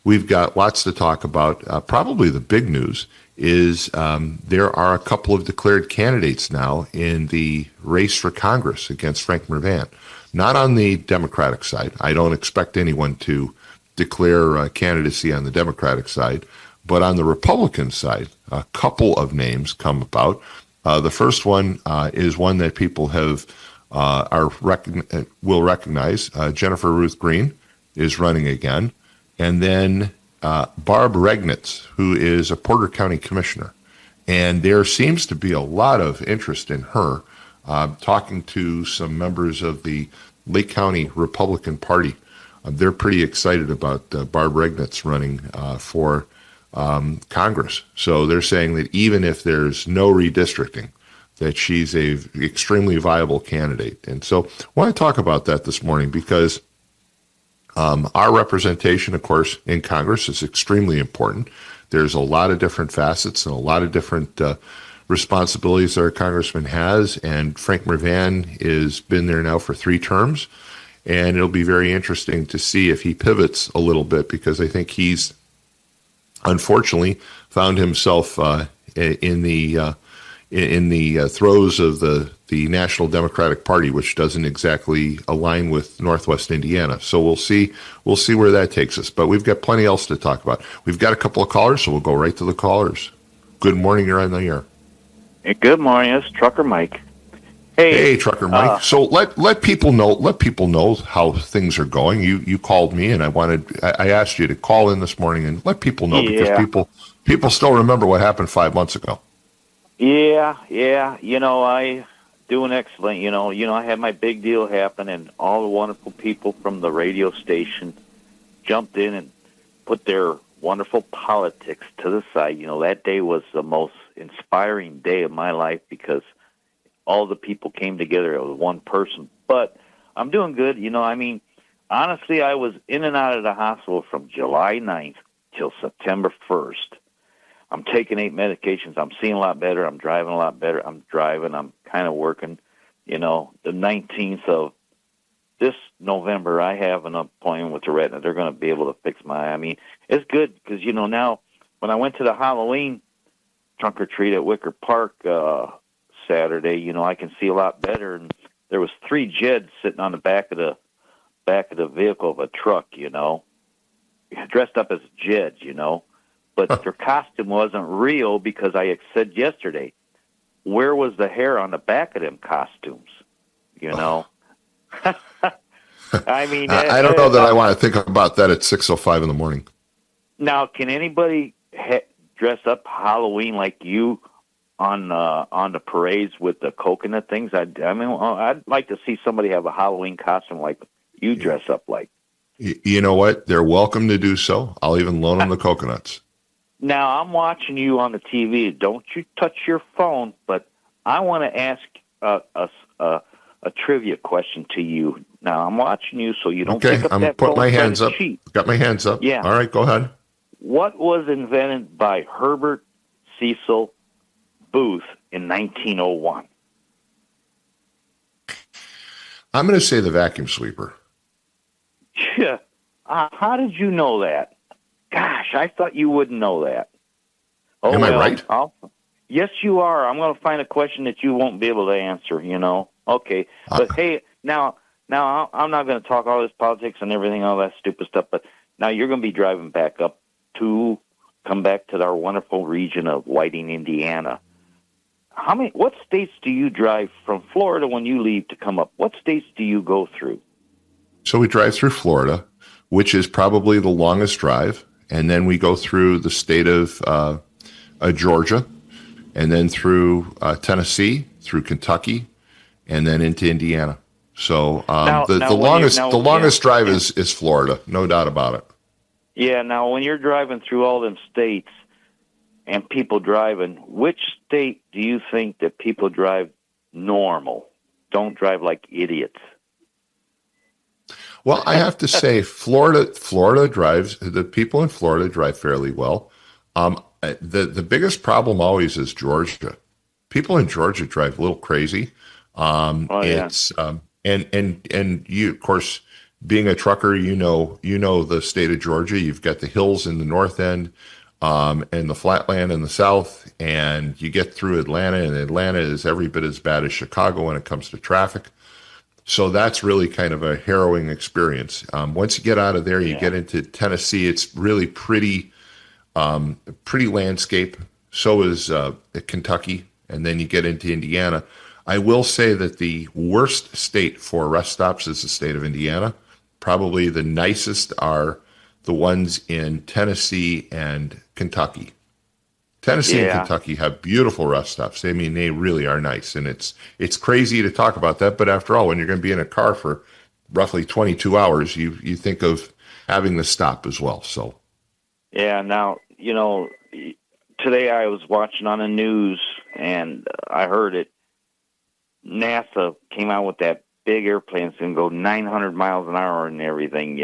we've got lots to talk about. Probably the big news is there are a couple of declared candidates now in the race for Congress against Frank Mrvan. Not on the Democratic side. I don't expect anyone to declare candidacy on the Democratic side. But on the Republican side, a couple of names come about. The first one is one that people will recognize. Jennifer Ruth Green is running again. And then Barb Regnitz, who is a Porter County commissioner. And there seems to be a lot of interest in her. Talking to some members of the Lake County Republican Party, they're pretty excited about Barb Regnitz running for Congress. So they're saying that even if there's no redistricting, that she's a extremely viable candidate. And so I want to talk about that this morning because our representation, of course, in Congress is extremely important. There's a lot of different facets and a lot of different responsibilities that our congressman has, and Frank Mrvan has been there now for 3 terms, and it'll be very interesting to see if he pivots a little bit, because I think he's unfortunately found himself in the throes of the National Democratic Party, which doesn't exactly align with Northwest Indiana. So we'll see where that takes us. But we've got plenty else to talk about. We've got a couple of callers, so we'll go right to the callers. Good morning, you're on the air. Hey, good morning, it's Trucker Mike. Hey, Trucker Mike. So let people know how things are going. You called me, and I asked you to call in this morning and let people know, because people still remember what happened 5 months ago. Yeah. I doing excellent. I had my big deal happen, and all the wonderful people from the radio station jumped in and put their wonderful politics to the side. That day was the most inspiring day of my life because all the people came together. It was one person. But I'm doing good. Honestly, I was in and out of the hospital from July 9th till September 1st. I'm taking 8 medications. I'm seeing a lot better. I'm driving a lot better. I'm kind of working. The 19th of this November, I have an appointment with the retina. They're going to be able to fix my eye. It's good because, now when I went to the Halloween trunk or treat at Wicker Park Saturday, I can see a lot better. And there was 3 Jeds sitting on the back of the vehicle of a truck, dressed up as Jeds, but their costume wasn't real because I had said yesterday, where was the hair on the back of them costumes? I don't know that I want to think about that at 6:05 in the morning. Now, can anybody dress up Halloween like you on the parades with the coconut things? I'd like to see somebody have a Halloween costume like you dress up like. You know what? They're welcome to do so. I'll even loan them the coconuts. Now, I'm watching you on the TV. Don't you touch your phone, but I want to ask a trivia question to you. Now, I'm watching you, so you don't pick up I'm that put phone. my hands up. Cheat. Got my hands up. Yeah. All right, go ahead. What was invented by Herbert Cecil Booth in 1901? I'm going to say the vacuum sweeper. Yeah. How did you know that? Gosh, I thought you wouldn't know that. Oh, Am I right? Yes, you are. I'm going to find a question that you won't be able to answer, Okay. But, hey, now I'm not going to talk all this politics and everything, all that stupid stuff, but now you're going to be driving back up to come back to our wonderful region of Whiting, Indiana. What states do you drive from Florida when you leave to come up? What states do you go through? So we drive through Florida, which is probably the longest drive. And then we go through the state of Georgia, and then through Tennessee, through Kentucky, and then into Indiana. So the longest drive is Florida, no doubt about it. Yeah. Now, when you're driving through all them states and people driving, which state do you think that people drive normal? Don't drive like idiots. Well, I have to say, Florida drives. The people in Florida drive fairly well. The biggest problem always is Georgia. People in Georgia drive a little crazy. Yeah. It's and you, of course, being a trucker, you know the state of Georgia. You've got the hills in the north end, and the flatland in the south, and you get through Atlanta, and Atlanta is every bit as bad as Chicago when it comes to traffic. So that's really kind of a harrowing experience. Once you get out of there, you Yeah. get into Tennessee. It's really pretty landscape. So is Kentucky, and then you get into Indiana. I will say that the worst state for rest stops is the state of Indiana. Probably the nicest are the ones in Tennessee and Kentucky. Tennessee and Yeah. Kentucky have beautiful rest stops. I mean, they really are nice, and it's crazy to talk about that. But after all, when you're going to be in a car for roughly 22 hours, you think of having the stop as well. So Yeah. Now, today I was watching on the news and I heard it. NASA came out with that big airplane that's going to go 900 miles an hour and everything.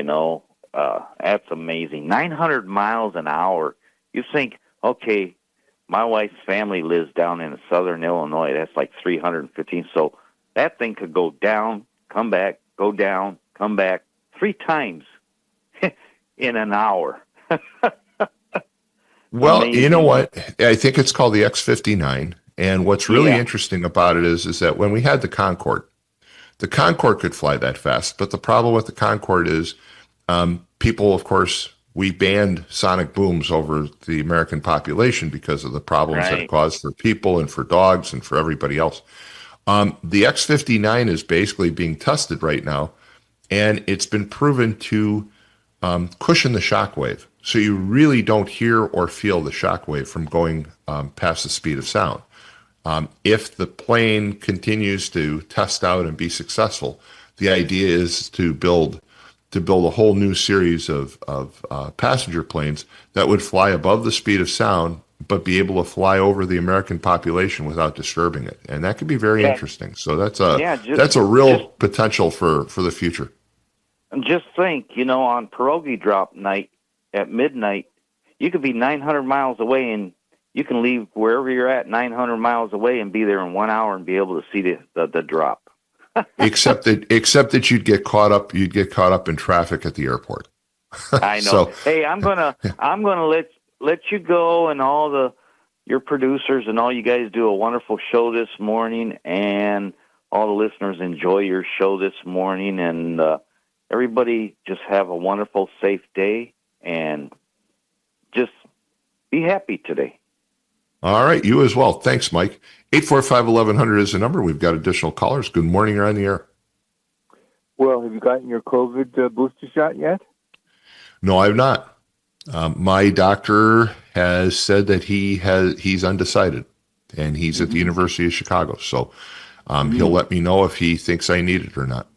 That's amazing. 900 miles an hour. You think, okay, my wife's family lives down in southern Illinois. That's like 315. So that thing could go down, come back, go down, come back 3 times in an hour. well, you know Amazing. what? I think it's called the X-59. And what's really Yeah, interesting about it is that when we had the Concorde could fly that fast. But the problem with the Concorde is people, of course, we banned sonic booms over the American population because of the problems that it right. caused for people and for dogs and for everybody else. The X-59 is basically being tested right now, and it's been proven to cushion the shock wave. So you really don't hear or feel the shock wave from going past the speed of sound. If the plane continues to test out and be successful, the idea is to build a whole new series of passenger planes that would fly above the speed of sound, but be able to fly over the American population without disturbing it, and that could be very Yeah, interesting. So that's a yeah. that's a Just real potential for the future. just think, on pierogi drop night at midnight, you could be 900 miles away, and you can leave wherever you're at 900 miles away and be there in 1 hour and be able to see the drop. Except that you'd get caught up in traffic at the airport. I know. So Hey, I'm gonna let you go, and all your producers and all you guys do a wonderful show this morning, and all the listeners enjoy your show this morning, and everybody just have a wonderful, safe day, and just be happy today. all right, you as well. Thanks, Mike. 845-1100 is the number. We've got additional callers. Good morning. You're on the air. Well, have you gotten your COVID booster shot yet? No, I've not. My doctor has said that he's undecided, and he's at the Mm-hmm. University of Chicago. So he'll Mm-hmm. let me know if he thinks I need it or not.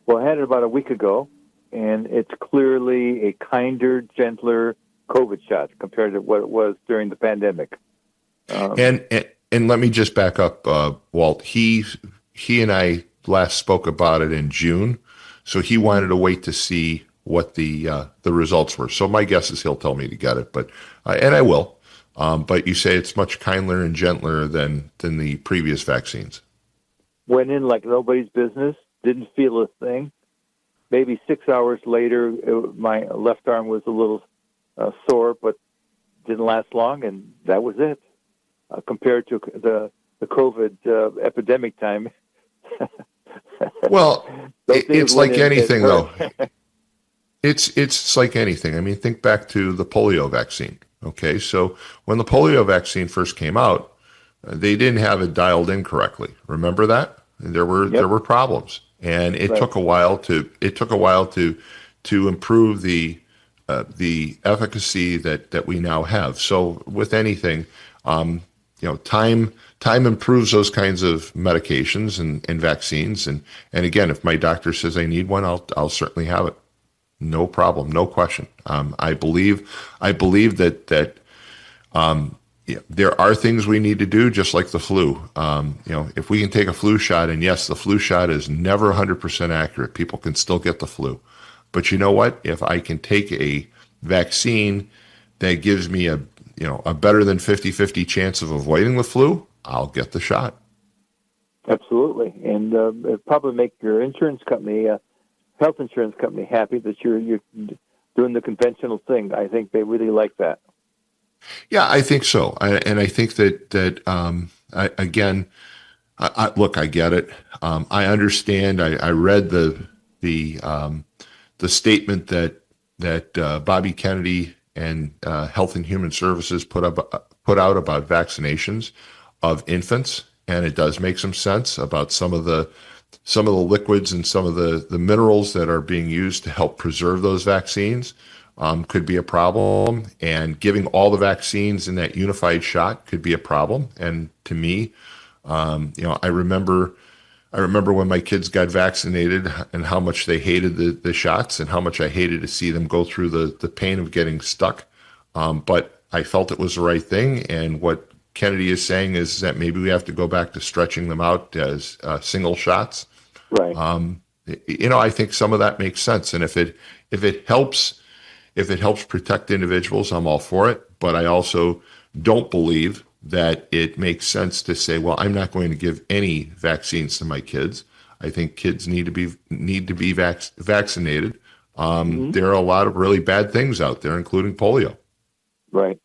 Well, I had it about a week ago, and it's clearly a kinder, gentler COVID shot compared to what it was during the pandemic. And let me just back up, Walt. He and I last spoke about it in June, so he wanted to wait to see what the results were. So my guess is he'll tell me to get it, but and I will. But you say it's much kinder and gentler than the previous vaccines. Went in like nobody's business, didn't feel a thing. Maybe 6 hours later, my left arm was a little sore, but didn't last long, and that was it. Compared to the COVID epidemic time, Well, those things it's went like in anything, though. hurt. It's like anything. I mean, think back to the polio vaccine. Okay, so when the polio vaccine first came out, they didn't have it dialed in correctly. Remember that? There were Yep. problems, and it Right. took a while to improve the efficacy that we now have. So with anything, time improves those kinds of medications and vaccines. And again, if my doctor says I need one, I'll certainly have it. No problem, no question. I believe that there are things we need to do, just like the flu. If we can take a flu shot, and yes, the flu shot is never 100% accurate. People can still get the flu. But you know what? If I can take a vaccine that gives me a better than 50-50 chance of avoiding the flu, I'll get the shot. Absolutely, and it'd probably make your insurance company health insurance company happy that you're doing the conventional thing. I think they really like that. Yeah, I think so. And I think again, look, I get it. I understand. I read the statement that Bobby Kennedy and Health and Human Services put out about vaccinations of infants, and it does make some sense about some of the liquids and some of the minerals that are being used to help preserve those vaccines could be a problem, and giving all the vaccines in that unified shot could be a problem. And to me, I remember when my kids got vaccinated and how much they hated the shots and how much I hated to see them go through the pain of getting stuck. But I felt it was the right thing. And what Kennedy is saying is that maybe we have to go back to stretching them out as single shots. Right. I think some of that makes sense. And if it helps protect individuals, I'm all for it. But I also don't believe that it makes sense to say, well, I'm not going to give any vaccines to my kids. I think kids need to be vaccinated. There are a lot of really bad things out there, including polio. Right.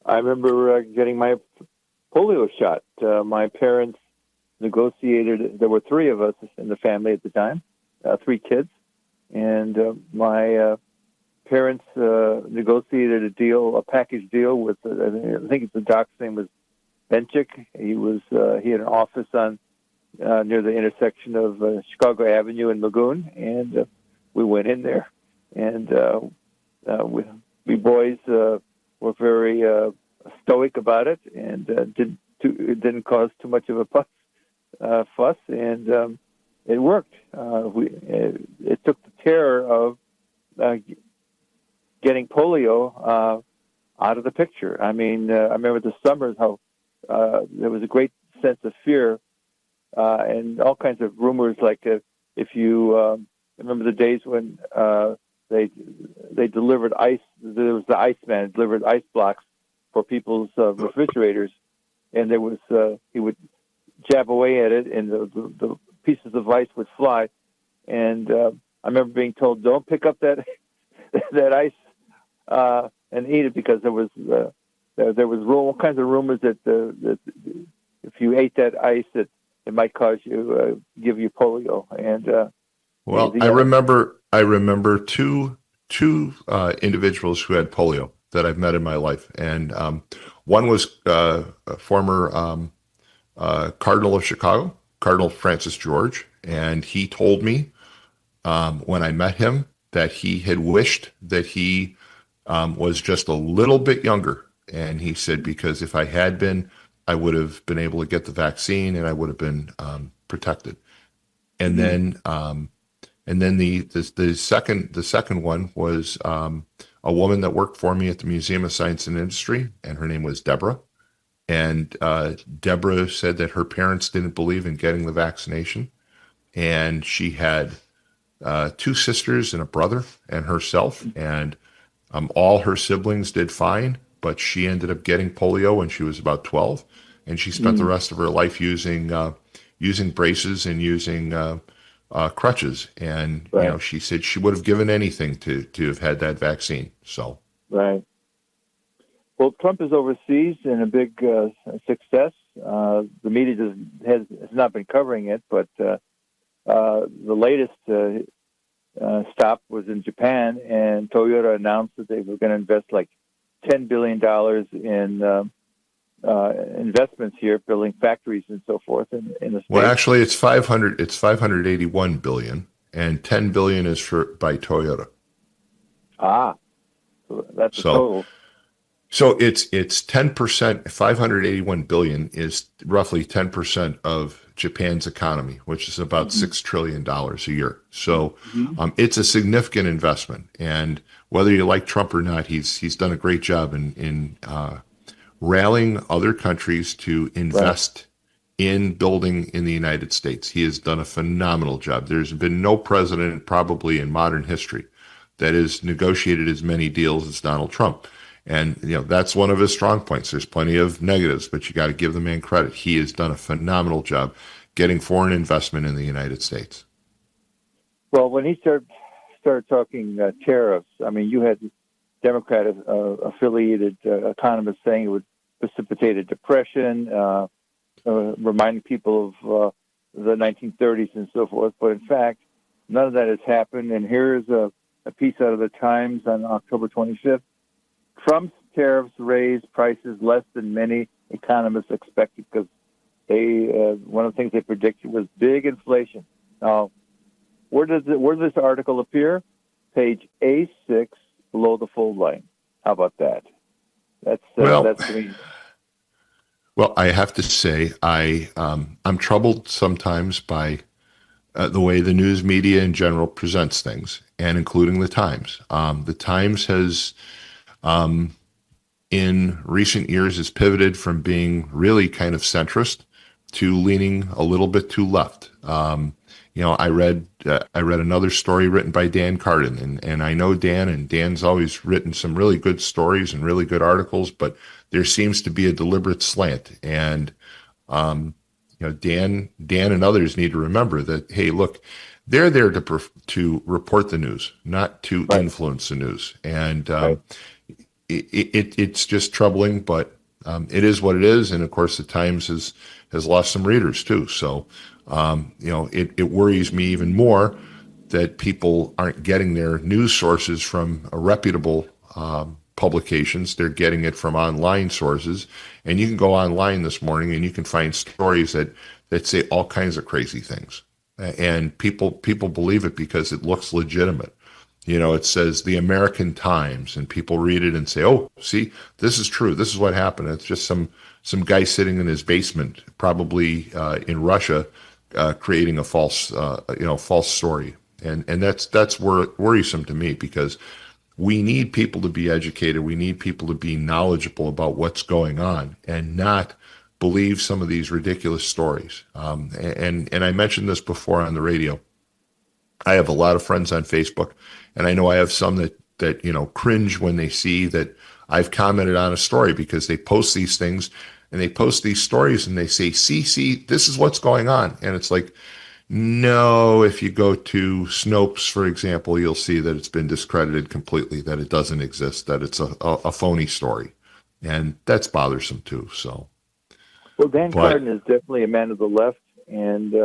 I remember getting my polio shot. My parents negotiated. There were three of us in the family at the time, three kids, and my parents negotiated a package deal with. I think the doc's name was Benchik. He had an office on near the intersection of Chicago Avenue and Lagoon, and we went in there, and we boys were very stoic about it, and it didn't cause too much of a fuss, and it worked. It took the terror of getting polio out of the picture. I mean, I remember the summers how there was a great sense of fear and all kinds of rumors. Like if you remember the days when they delivered ice, there was the Iceman delivered ice blocks for people's refrigerators, and there was he would jab away at it, and the pieces of ice would fly. And I remember being told, "Don't pick up that that ice and eat it," because there was all kinds of rumors that if you ate that ice, it might cause you give you polio. And well, I remember two individuals who had polio that I've met in my life, and one was a former Cardinal of Chicago, Cardinal Francis George, and he told me when I met him that he had wished that he was just a little bit younger. And he said, because if I had been, I would have been able to get the vaccine and I would have been protected. And then the second one was a woman that worked for me at the Museum of Science and Industry, and her name was Deborah. And Deborah said that her parents didn't believe in getting the vaccination, and she had two sisters and a brother and herself, and all her siblings did fine, but she ended up getting polio when she was about 12, and she spent the rest of her life using braces and using crutches. And right. She said she would have given anything to have had that vaccine. So right. Well, Trump is overseas in a big success. The media has not been covering it, but the latest stop was in Japan, and Toyota announced that they were going to invest like $10 billion in investments here, building factories and so forth in the States. Well, actually, it's 581 billion, and 10 billion is by Toyota. So that's the total. So it's 10%. 581 billion is roughly 10% of Japan's economy, which is about $6 trillion a year. So it's a significant investment. And whether you like Trump or not, he's done a great job in rallying other countries to invest in building in the United States. He has done a phenomenal job. There's been no president probably in modern history that has negotiated as many deals as Donald Trump. And that's one of his strong points. There's plenty of negatives, but you got to give the man credit. He has done a phenomenal job getting foreign investment in the United States. Well, when he started talking tariffs, I mean, you had Democrat affiliated economists saying it would precipitate a depression, reminding people of the 1930s and so forth. But in fact, none of that has happened. And here's a piece out of the Times on October 25th. Trump's tariffs raised prices less than many economists expected because one of the things they predicted was big inflation. Now, where does this article appear? Page A6 below the fold line. How about that? That's me. Well, I have to say I'm troubled sometimes by the way the news media in general presents things, and including the Times. The Times has, in recent years, has pivoted from being really kind of centrist to leaning a little bit too left. I read another story written by Dan Carden, and I know Dan, and Dan's always written some really good stories and really good articles, but there seems to be a deliberate slant. And Dan and others need to remember that, hey, look, they're there to report the news, not to influence the news. And it's just troubling, but it is what it is. And of course, the Times has lost some readers too. So, it worries me even more that people aren't getting their news sources from a reputable publications. They're getting it from online sources. And you can go online this morning and you can find stories that say all kinds of crazy things. And people believe it because it looks legitimate. It says the American Times, and people read it and say, oh, see, this is true. This is what happened. It's just some guy sitting in his basement, probably in Russia, creating a false story. And that's worrisome to me, because we need people to be educated. We need people to be knowledgeable about what's going on and not believe some of these ridiculous stories. And I mentioned this before on the radio. I have a lot of friends on Facebook, and I know I have some that cringe when they see that I've commented on a story, because they post these things and they post these stories and they say, see, this is what's going on. And it's like, no, if you go to Snopes, for example, you'll see that it's been discredited completely, that it doesn't exist, that it's a phony story. And that's bothersome too. So, well, Dan Carden is definitely a man of the left, and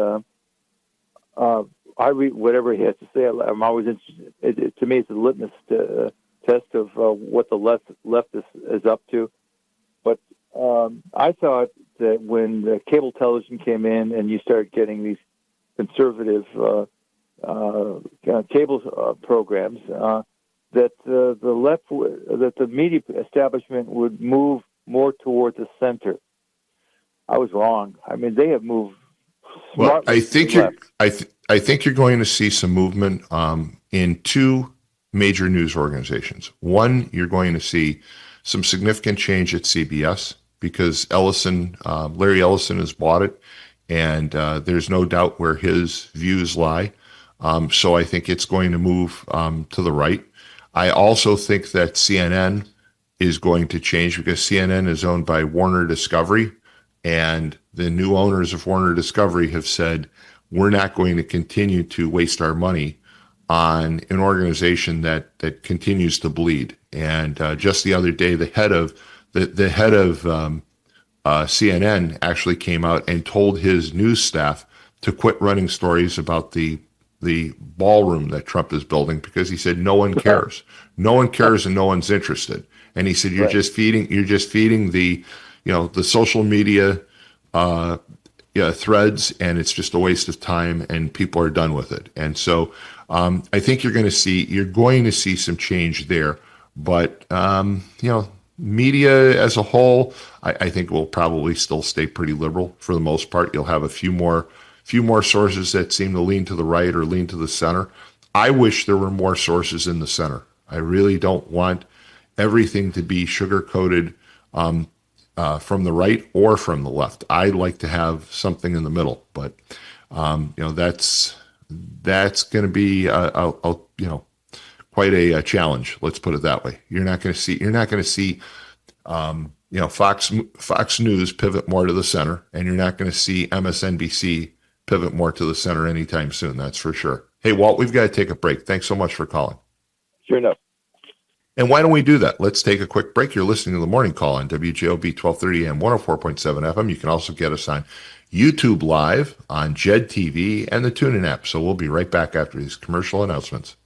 I read whatever he has to say. I'm always interested. To me, it's a litmus test of what the left is up to. But I thought that when the cable television came in and you started getting these conservative cable programs, that the left, that the media establishment would move more towards the center. I was wrong. I mean, they have moved. Well, I think you're going to see some movement in two major news organizations. One, you're going to see some significant change at CBS, because Larry Ellison has bought it, and there's no doubt where his views lie. So I think it's going to move to the right. I also think that CNN is going to change, because CNN is owned by Warner Discovery, and the new owners of Warner Discovery have said, we're not going to continue to waste our money on an organization that continues to bleed. And just the other day, the head of CNN actually came out and told his news staff to quit running stories about the ballroom that Trump is building, because he said no one cares, and no one's interested. And he said you're just feeding the social media threads, and it's just a waste of time, and people are done with it. And so I think you're going to see some change there. But media as a whole, I think will probably still stay pretty liberal for the most part. You'll have a few more sources that seem to lean to the right or lean to the center. I wish there were more sources in the center. I really don't want everything to be sugar-coated from the right or from the left. I like to have something in the middle, but that's going to be quite a challenge. Let's put it that way. You're not going to see Fox News pivot more to the center, and you're not going to see MSNBC pivot more to the center anytime soon. That's for sure. Hey, Walt, we've got to take a break. Thanks so much for calling. Sure enough. And why don't we do that? Let's take a quick break. You're listening to The Morning Call on WJOB 1230 AM, 104.7 FM. You can also get us on YouTube Live, on JED TV, and the TuneIn app. So we'll be right back after these commercial announcements.